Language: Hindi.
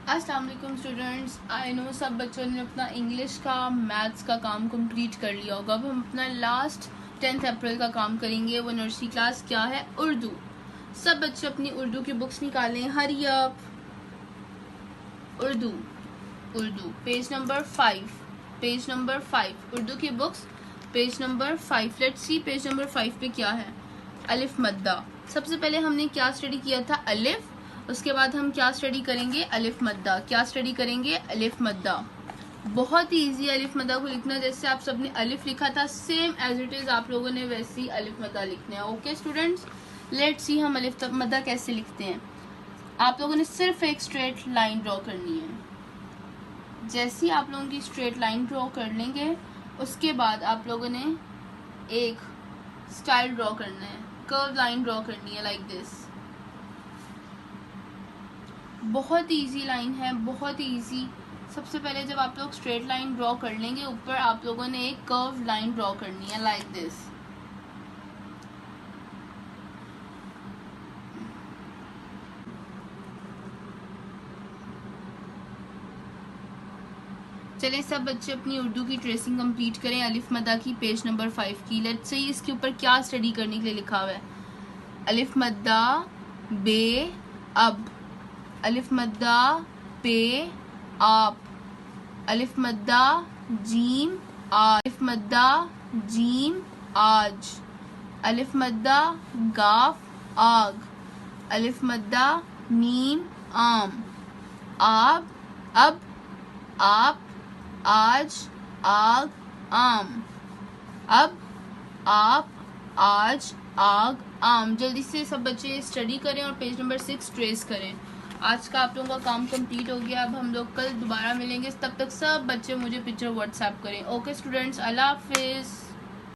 अस्सलाम वालेकुम स्टूडेंट्स। आई नो सब बच्चों ने अपना इंग्लिश का मैथ्स का काम कंप्लीट कर लिया होगा। अब हम अपना लास्ट 10 अप्रैल का काम करेंगे। वो नर्सरी क्लास क्या है, उर्दू। सब बच्चे अपनी उर्दू की बुक्स निकालें, hurry up. Urdu Urdu page number 5 Urdu की books page number 5। Let's see page number 5 पे क्या है। अलिफ मद्दा। सबसे पहले हमने क्या स्टडी किया था, अलिफ। उसके बाद हम क्या स्टडी करेंगे, अलिफ मद्दा। क्या स्टडी करेंगे, अलिफ मद्दा। बहुत ही इजी अलिफ मद्दा को लिखना। जैसे आप सबने अलिफ लिखा था सेम एज इट इज आप लोगों ने वैसे ही अलिफ मद्दा लिखना है। ओके स्टूडेंट्स, लेट्स सी हम अलिफ मद्दा कैसे लिखते हैं। आप लोगों ने सिर्फ एक स्ट्रेट लाइन ड्रॉ करनी है। जैसे ही आप लोगों की स्ट्रेट लाइन ड्रॉ कर लेंगे, उसके बाद आप लोगों ने एक स्टाइल ड्रॉ करना है, कर्व लाइन ड्रॉ करनी है लाइक दिस। बहुत इजी लाइन है, बहुत इजी। सबसे पहले जब आप लोग स्ट्रेट लाइन ड्रॉ कर लेंगे, ऊपर आप लोगों ने एक कर्व लाइन ड्रॉ करनी है लाइक दिस। चलें सब बच्चे अपनी उर्दू की ट्रेसिंग कंप्लीट करें अलिफ मद्दा की, पेज नंबर 5 की। लेट्स से इसके ऊपर क्या स्टडी करने के लिए लिखा हुआ है। अलिफ मद्दा बे अब, अलिफ मद्दा पे आप, अलिफ मद्दा जीम आज, अलिफ मद्दा जीम आज, अलिफ मद्दा गाफ आग, अलिफ मद्दा मीम आम, आप अब आप आज आग आम, अब आप आज आग आम। जल्दी से सब बच्चे स्टडी करें और पेज नंबर 6 ट्रेस करें। आज का आप लोगों का काम कंप्लीट हो गया। अब हम लोग कल दोबारा मिलेंगे। तब तक सब बच्चे मुझे पिक्चर व्हाट्सएप करें। ओके स्टूडेंट्स, अल्लाह हाफिज़।